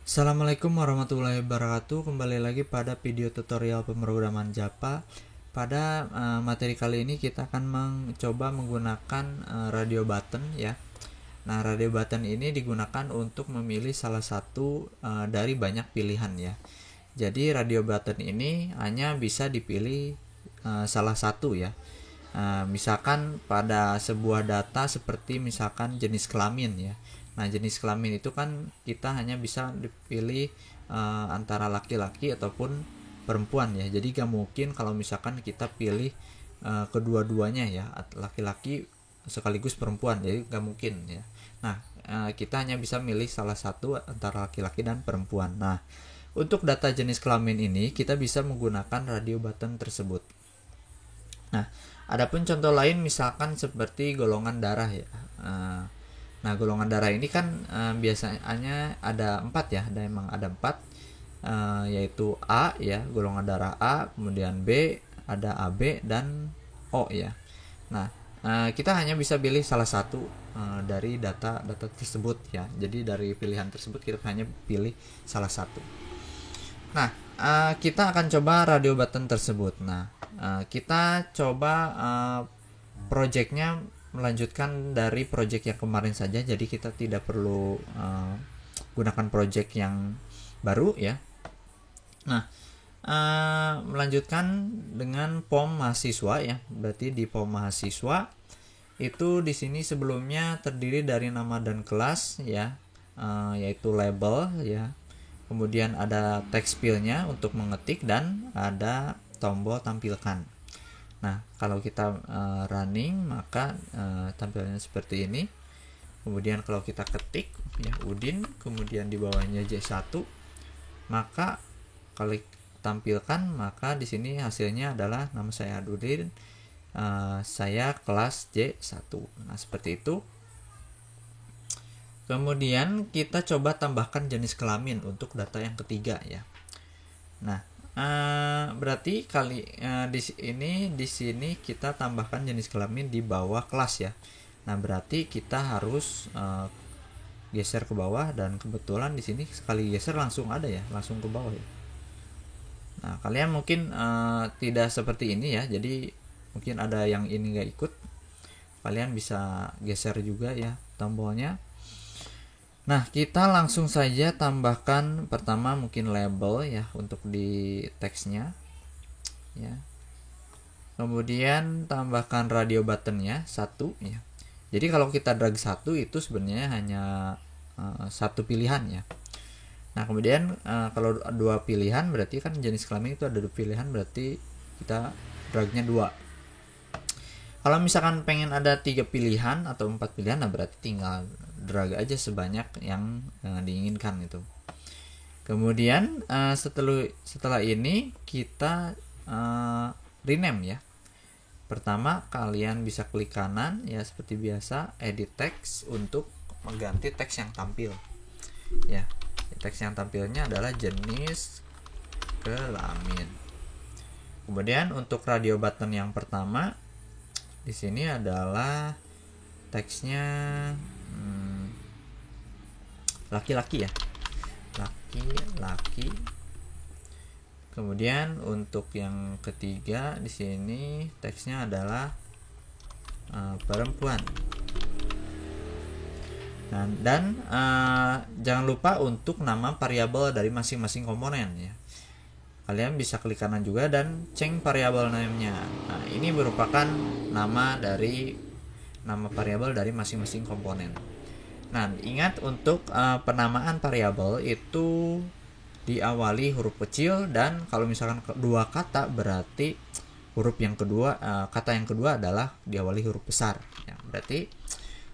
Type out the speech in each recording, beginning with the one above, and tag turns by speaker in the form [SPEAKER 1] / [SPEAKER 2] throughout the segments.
[SPEAKER 1] Assalamualaikum warahmatullahi wabarakatuh. Kembali lagi pada video tutorial pemrograman Java. Pada materi kali ini kita akan mencoba menggunakan radio button ya. Nah, radio button ini digunakan untuk memilih salah satu dari banyak pilihan ya. Jadi radio button ini hanya bisa dipilih salah satu ya. Misalkan pada sebuah data seperti misalkan jenis kelamin ya. Nah, jenis kelamin itu kan kita hanya bisa dipilih antara laki-laki ataupun perempuan ya. Jadi gak mungkin kalau misalkan kita pilih kedua-duanya ya, laki-laki sekaligus perempuan. Jadi gak mungkin ya. Nah, kita hanya bisa milih salah satu antara laki-laki dan perempuan. Nah, untuk data jenis kelamin ini kita bisa menggunakan radio button tersebut. Nah, adapun contoh lain misalkan seperti golongan darah ya. Nah, golongan darah ini kan biasanya ada 4 ya, ada 4 yaitu A ya, golongan darah A, kemudian B, ada AB dan O ya. Nah, kita hanya bisa pilih salah satu dari data tersebut ya. Jadi dari pilihan tersebut kita hanya pilih salah satu. Nah, kita akan coba radio button tersebut. Nah, kita coba projectnya melanjutkan dari project yang kemarin saja, jadi kita tidak perlu gunakan project yang baru ya. Nah, melanjutkan dengan POM mahasiswa ya. Berarti di POM mahasiswa itu di sini sebelumnya terdiri dari nama dan kelas ya, yaitu label ya. Kemudian ada text field-nya untuk mengetik dan ada tombol tampilkan. Nah, kalau kita running maka tampilannya seperti ini. Kemudian kalau kita ketik ya Udin, kemudian di bawahnya J1, maka kalau tampilkan maka di sini hasilnya adalah nama saya Udin, saya kelas J1. Nah, seperti itu. Kemudian kita coba tambahkan jenis kelamin untuk data yang ketiga ya. Nah, berarti di sini kita tambahkan jenis kelamin di bawah kelas ya. Nah, berarti kita harus geser ke bawah, dan kebetulan di sini sekali geser langsung ada ya, langsung ke bawah ya. Nah, kalian mungkin tidak seperti ini ya. Jadi mungkin ada yang ini nggak ikut. Kalian bisa geser juga ya tombolnya. Nah, kita langsung saja tambahkan pertama mungkin label ya untuk di teksnya ya. Kemudian tambahkan radio buttonnya 1 ya. Jadi kalau kita drag 1 itu sebenarnya hanya satu pilihan ya. Nah, kemudian kalau 2 pilihan berarti kan jenis kelamin itu ada 2 pilihan, berarti kita dragnya 2. Kalau misalkan pengen ada 3 pilihan atau 4 pilihan, nah berarti tinggal drag aja sebanyak yang diinginkan itu. Kemudian setelah ini kita rename ya. Pertama kalian bisa klik kanan ya seperti biasa, edit text untuk mengganti teks yang tampil. Ya, teks yang tampilnya adalah jenis kelamin. Kemudian untuk radio button yang pertama di sini adalah teksnya laki-laki ya, laki-laki. Kemudian untuk yang ketiga di sini teksnya adalah perempuan. Nah, dan jangan lupa untuk nama variabel dari masing-masing komponen ya. Kalian bisa klik kanan juga dan change variabel name-nya. Nah, ini merupakan nama variabel dari masing-masing komponen. Nah, ingat untuk penamaan variabel itu diawali huruf kecil, dan kalau misalkan dua kata berarti kata yang kedua adalah diawali huruf besar. Ya, berarti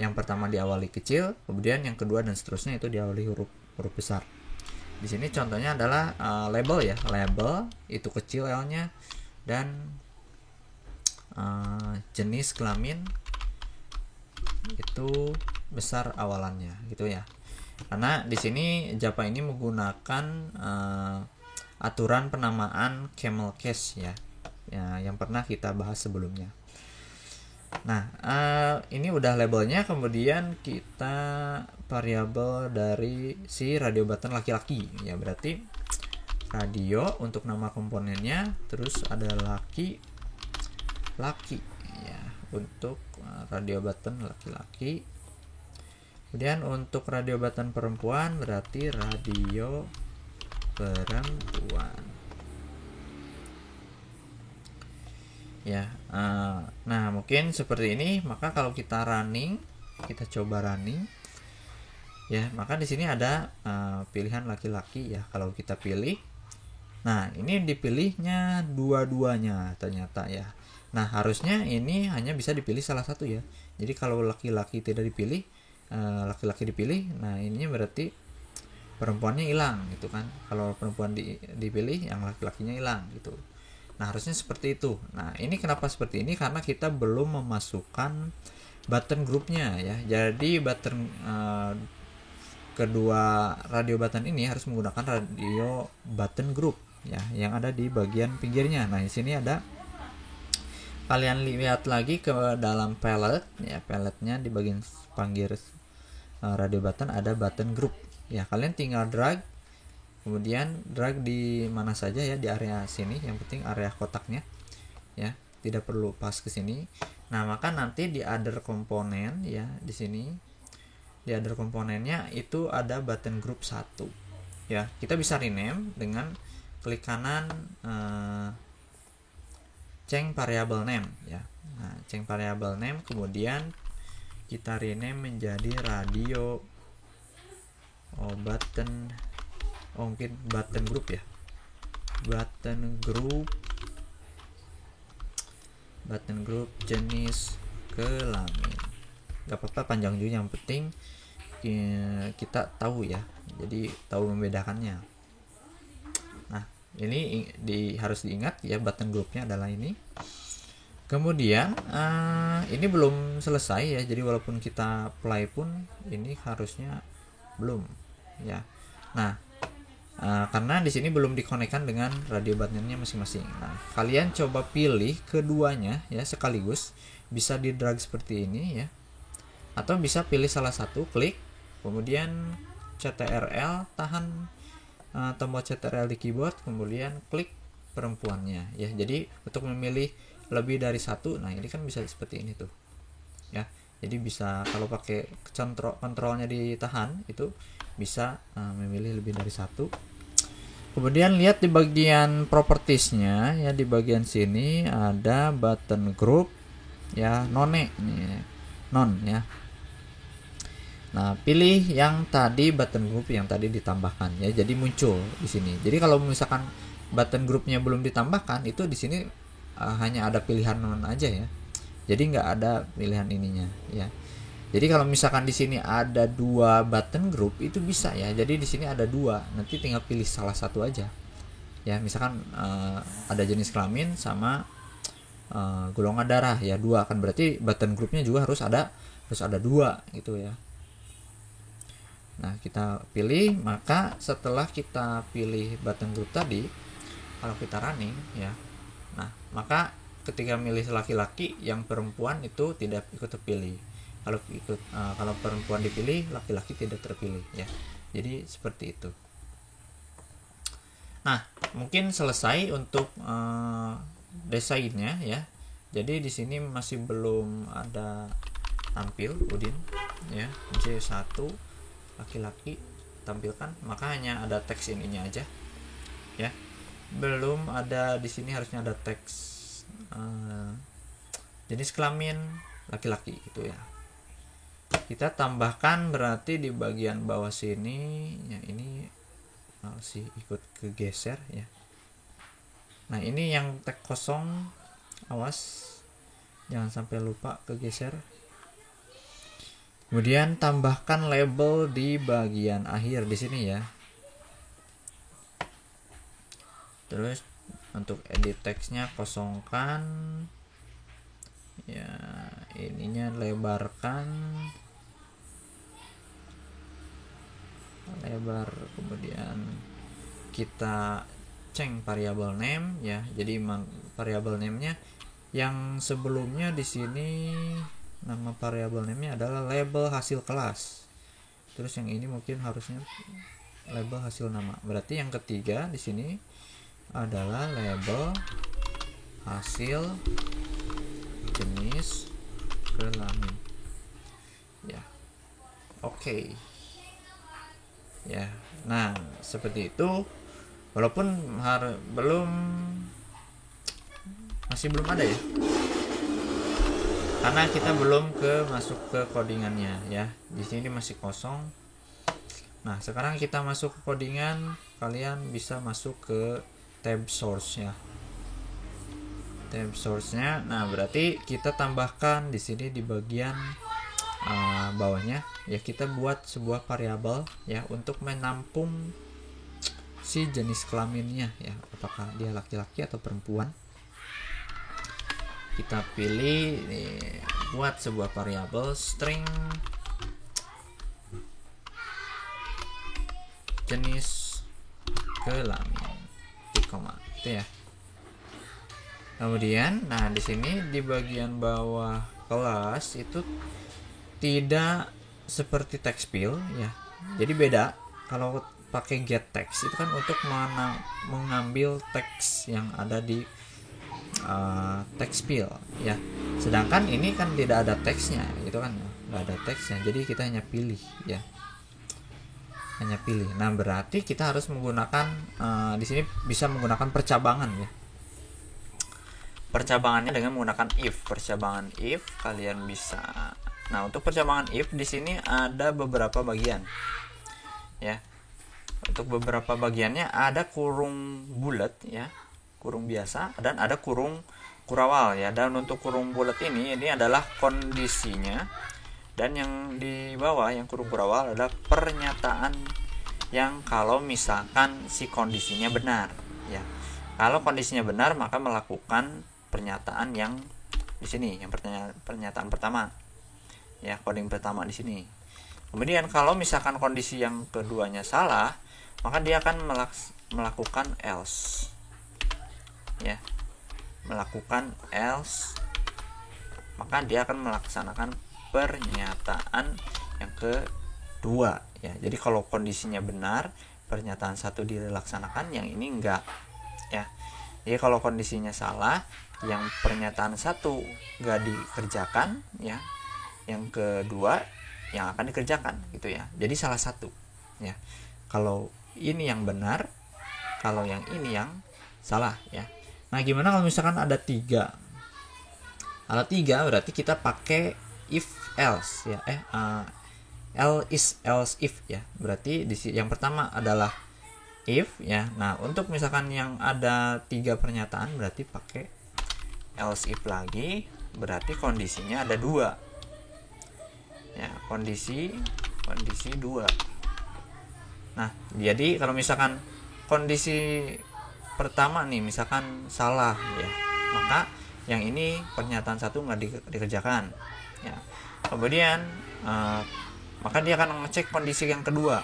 [SPEAKER 1] yang pertama diawali kecil, kemudian yang kedua dan seterusnya itu diawali huruf besar. Di sini contohnya adalah label ya, label itu kecil L-nya, dan jenis kelamin itu besar awalannya gitu ya. Karena di sini Java ini menggunakan aturan penamaan camel case ya, yang pernah kita bahas sebelumnya. Nah, ini udah labelnya, kemudian kita variabel dari si radio button laki-laki ya, berarti radio untuk nama komponennya, terus ada laki ya untuk radio button laki-laki. Kemudian untuk radio button perempuan berarti radio perempuan ya. Nah mungkin seperti ini. Maka kalau kita running, kita coba running ya, maka di sini ada pilihan laki-laki ya. Kalau kita pilih, nah ini dipilihnya dua-duanya ternyata ya. Nah harusnya ini hanya bisa dipilih salah satu ya. Jadi kalau laki-laki tidak dipilih, laki-laki dipilih, nah ininya berarti perempuannya hilang gitu kan. Kalau perempuan dipilih, yang laki-lakinya hilang gitu. Nah harusnya seperti itu. Nah ini kenapa seperti ini, karena kita belum memasukkan button groupnya ya. Jadi button kedua radio button ini harus menggunakan radio button group ya, yang ada di bagian pinggirnya. Nah di sini ada, kalian lihat lagi ke dalam palette ya, palette-nya di bagian pinggir radio button ada button group ya. Kalian tinggal drag, kemudian drag di mana saja ya, di area sini, yang penting area kotaknya ya, tidak perlu pas ke sini. Nah maka nanti di other komponen ya, di sini di other komponennya itu ada button group 1 ya. Kita bisa rename dengan klik kanan change variable name ya. Nah change variable name, kemudian kita rename menjadi radio button, mungkin button group ya, button group jenis kelamin. Gak apa-apa panjang juga, yang penting kita tahu ya, jadi tahu membedakannya. Nah ini harus diingat ya, button groupnya adalah ini. Kemudian ini belum selesai ya, jadi walaupun kita play pun ini harusnya belum ya. Nah karena di sini belum dikonekkan dengan radio buttonnya masing-masing. Nah kalian coba pilih keduanya ya sekaligus, bisa di drag seperti ini ya, atau bisa pilih salah satu, klik, kemudian CTRL, tahan tombol CTRL di keyboard, kemudian klik perempuannya ya. Jadi untuk memilih lebih dari satu, nah ini kan bisa seperti ini tuh ya. Jadi bisa, kalau pakai kontrolnya ditahan, itu bisa memilih lebih dari satu. Kemudian lihat di bagian propertiesnya ya, di bagian sini ada button group ya, non ya. Nah pilih yang tadi button group yang tadi ditambahkan ya, jadi muncul di sini. Jadi kalau misalkan button groupnya belum ditambahkan, itu di sini hanya ada pilihan non aja ya, jadi nggak ada pilihan ininya ya. Jadi kalau misalkan di sini ada dua button group itu bisa ya, jadi di sini ada dua, nanti tinggal pilih salah satu aja ya. Misalkan ada jenis kelamin sama golongan darah ya, dua kan, berarti button groupnya juga harus ada dua gitu ya. Nah kita pilih, maka setelah kita pilih button group tadi, kalau kita running ya, nah maka ketika milih laki-laki, yang perempuan itu tidak ikut terpilih. Kalau perempuan dipilih, laki-laki tidak terpilih ya. Jadi seperti itu. Nah mungkin selesai untuk desainnya ya. Jadi di sini masih belum ada tampil Udin ya, J1 laki-laki tampilkan, maka hanya ada teks ininya aja ya. Belum ada, di sini harusnya ada teks jenis kelamin laki-laki gitu ya. Kita tambahkan berarti di bagian bawah sini ya, ini masih ikut kegeser ya. Nah ini yang teks kosong, awas jangan sampai lupa kegeser. Kemudian tambahkan label di bagian akhir di sini ya. Terus untuk edit teksnya kosongkan ya, ininya lebarkan, lebar. Kemudian kita change variable name ya. Jadi variable name-nya yang sebelumnya di sini, nama variable name-nya adalah label hasil kelas. terus yang ini mungkin harusnya label hasil nama. Berarti yang ketiga di sini adalah label hasil jenis kelamin. Ya, oke. Ya, nah seperti itu. Walaupun masih belum ada ya, karena kita belum masuk ke codingannya ya. Di sini masih kosong. Nah, sekarang kita masuk ke codingan. Kalian bisa masuk ke tab source ya. Tab source-nya. Nah, berarti kita tambahkan di sini di bagian bawahnya ya, kita buat sebuah variabel ya untuk menampung si jenis kelaminnya ya, apakah dia laki-laki atau perempuan. Kita pilih nih, buat sebuah variabel string jenis kelamin koma itu ya. Kemudian nah di sini di bagian bawah kelas itu tidak seperti text field ya, jadi beda. Kalau pakai get text itu kan untuk mengambil teks yang ada di text field ya, sedangkan ini kan tidak ada teksnya gitu kan, nggak ada teksnya, jadi kita hanya pilih ya, hanya pilih. Nah, berarti kita harus menggunakan di sini bisa menggunakan percabangan ya. Percabangannya dengan menggunakan if. Percabangan if kalian bisa. Nah, untuk percabangan if di sini ada beberapa bagian ya. Untuk beberapa bagiannya ada kurung bulat ya, kurung biasa, dan ada kurung kurawal ya. Dan untuk kurung bulat ini adalah kondisinya, dan yang di bawah yang kurung kurawal adalah pernyataan yang kalau misalkan si kondisinya benar ya. Kalau kondisinya benar maka melakukan pernyataan yang di sini, yang pernyataan pertama ya, coding pertama di sini. Kemudian kalau misalkan kondisi yang keduanya salah, maka dia akan melakukan else ya, melakukan else, maka dia akan melaksanakan pernyataan yang kedua ya. Jadi kalau kondisinya benar, pernyataan satu dilaksanakan, yang ini enggak ya. Jadi kalau kondisinya salah, yang pernyataan satu enggak dikerjakan ya, yang kedua yang akan dikerjakan gitu ya. Jadi salah satu ya. Kalau ini yang benar, kalau yang ini yang salah ya. Nah, gimana kalau misalkan ada 3? Ada 3 berarti kita pakai if else ya. Else if ya. Berarti yang pertama adalah if ya. Nah, untuk misalkan yang ada 3 pernyataan berarti pakai else if lagi, berarti kondisinya ada 2 ya, kondisi 2. Nah, jadi kalau misalkan kondisi pertama nih misalkan salah ya, maka yang ini pernyataan satu nggak dikerjakan ya. Kemudian maka dia akan mengecek kondisi yang kedua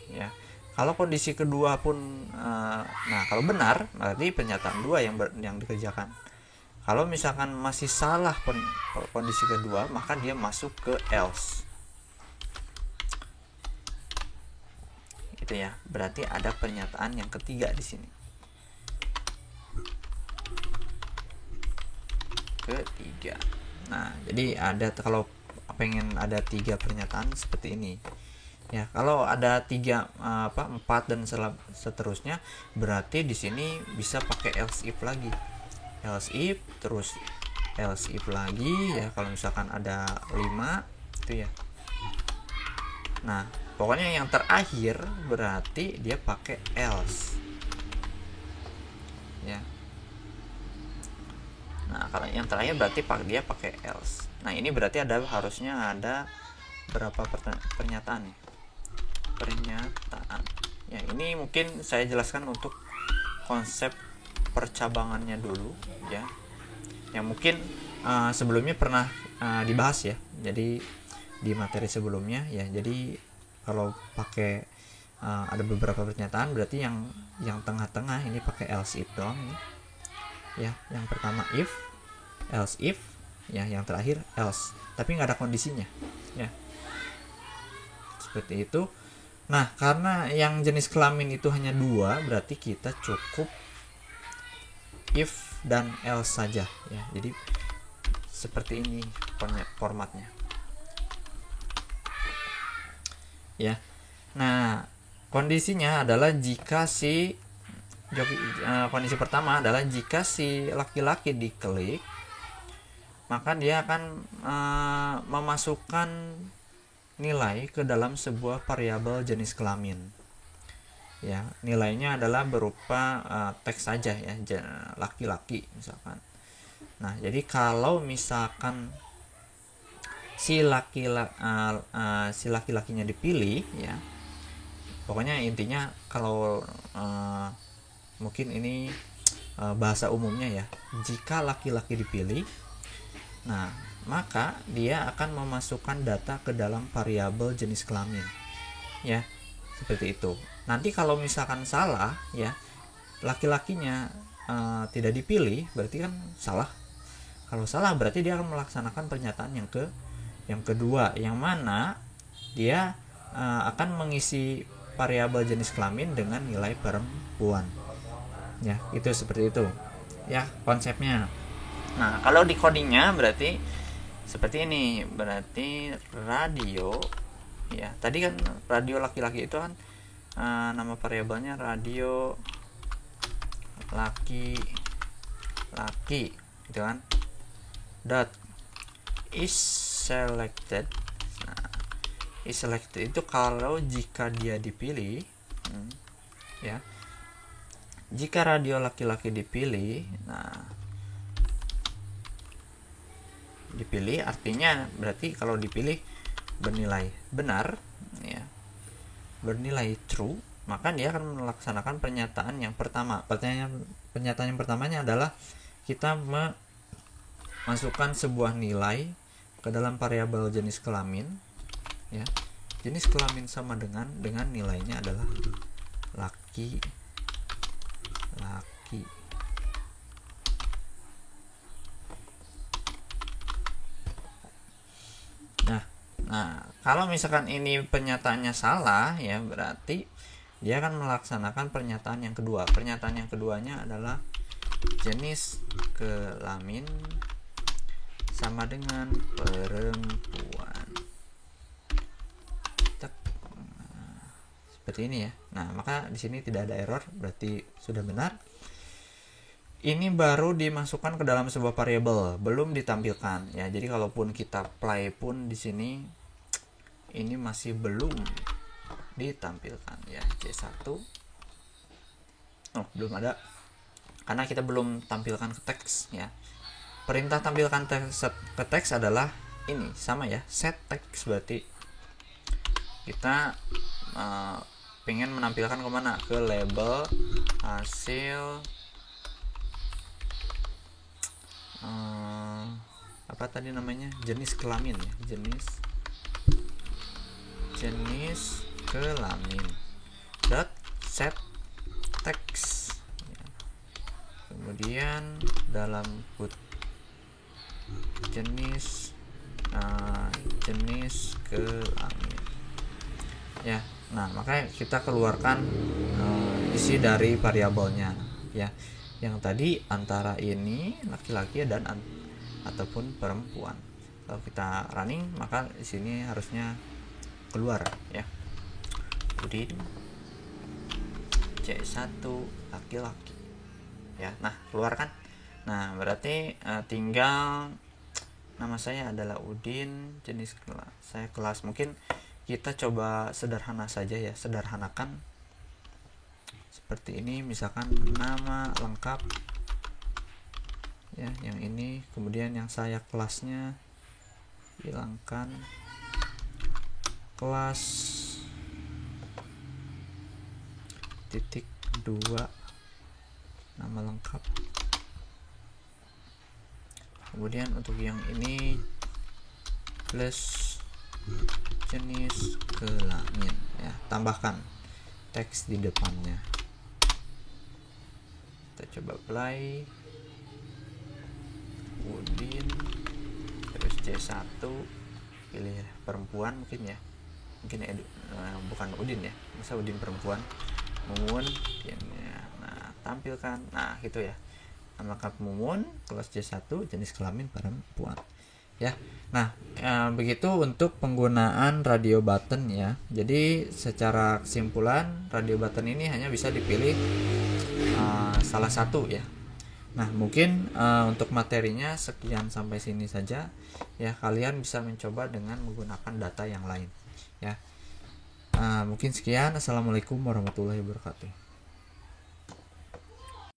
[SPEAKER 1] ya. Kalau kondisi kedua pun nah kalau benar berarti pernyataan 2 yang dikerjakan. Kalau misalkan masih salah kondisi kedua, maka dia masuk ke else gitu ya. Berarti ada pernyataan yang ketiga di sini, ketiga. Nah, jadi ada, kalau pengen ada 3 pernyataan seperti ini ya. Kalau ada 3 4 dan seterusnya, berarti di sini bisa pakai else if lagi, else if terus else if lagi ya. Kalau misalkan ada 5 itu ya. Nah, pokoknya yang terakhir berarti dia pakai else ya. Nah, kalau yang terakhir berarti dia pakai else. Nah, ini berarti harusnya ada berapa pernyataan ya. Ini mungkin saya jelaskan untuk konsep percabangannya dulu ya, yang mungkin sebelumnya pernah dibahas ya, jadi di materi sebelumnya ya. Jadi kalau pakai ada beberapa pernyataan, berarti yang tengah-tengah ini pakai else if doang ya. Yang pertama if, else if ya, yang terakhir else, tapi nggak ada kondisinya ya. seperti itu. Nah, karena yang jenis kelamin itu hanya 2, berarti kita cukup if dan else saja ya. Jadi seperti ini formatnya ya. Nah, kondisinya adalah jika kondisi pertama adalah jika si laki-laki diklik, maka dia akan memasukkan nilai ke dalam sebuah variabel jenis kelamin ya. Nilainya adalah berupa teks saja ya, laki-laki misalkan. Nah, jadi kalau misalkan si laki-lakinya dipilih ya, pokoknya intinya kalau mungkin ini bahasa umumnya ya, jika laki-laki dipilih, nah maka dia akan memasukkan data ke dalam variabel jenis kelamin ya, seperti itu. Nanti kalau misalkan salah ya, laki-lakinya tidak dipilih, berarti kan salah. Kalau salah berarti dia akan melaksanakan pernyataan yang kedua, yang mana dia akan mengisi variabel jenis kelamin dengan nilai perempuan ya. Itu seperti itu ya konsepnya. Nah, kalau di codingnya berarti seperti ini. Berarti radio ya, tadi kan radio laki-laki itu kan nama variabelnya radio laki gitu kan, dot is selected. Nah, is selected itu kalau jika dia dipilih ya, jika radio laki-laki dipilih. Nah, dipilih artinya berarti kalau dipilih bernilai benar ya, bernilai true, maka dia akan melaksanakan pernyataan yang pertama. Pernyataan yang pertamanya adalah kita masukkan sebuah nilai ke dalam variabel jenis kelamin ya. Jenis kelamin sama dengan nilainya adalah laki. Nah, kalau misalkan ini pernyataannya salah ya, berarti dia akan melaksanakan pernyataan yang kedua. Pernyataan yang keduanya adalah jenis kelamin sama dengan perempuan. Seperti ini ya. Nah, maka di sini tidak ada error, berarti sudah benar. Ini baru dimasukkan ke dalam sebuah variabel, belum ditampilkan ya. Jadi kalaupun kita play pun di sini ini masih belum ditampilkan ya. C1 belum ada karena kita belum tampilkan ke teks ya. Perintah tampilkan ke teks adalah ini sama ya, set text. Berarti kita pengen menampilkan kemana, ke label hasil apa tadi namanya, jenis kelamin ya, jenis kelamin dot set text ya. Kemudian dalam jenis kelamin ya. Nah, maka kita keluarkan isi dari variabelnya ya, yang tadi antara ini laki-laki dan ataupun perempuan. Kalau kita running, maka di sini harusnya keluar ya, Udin C1 laki-laki ya. Nah, keluar kan. Nah, berarti tinggal nama saya adalah Udin, jenis kelas saya kelas. Mungkin kita coba sederhana saja ya, sederhanakan seperti ini. Misalkan nama lengkap ya, yang ini. Kemudian yang saya kelasnya hilangkan, kelas titik 2 nama lengkap. Kemudian untuk yang ini plus jenis kelamin ya, tambahkan teks di depannya. Kita coba play. Udin terus C1 pilih perempuan mungkin ya. mungkin bukan Udin ya, masa Udin perempuan, Mumun ya. Nah, tampilkan, nah gitu ya, nama lengkap Mumun, kelas C1, jenis kelamin perempuan ya. Nah, begitu untuk penggunaan radio button ya. Jadi secara kesimpulan, radio button ini hanya bisa dipilih salah satu ya. Nah, mungkin untuk materinya sekian sampai sini saja ya. Kalian bisa mencoba dengan menggunakan data yang lain ya. Mungkin sekian. Assalamualaikum warahmatullahi wabarakatuh.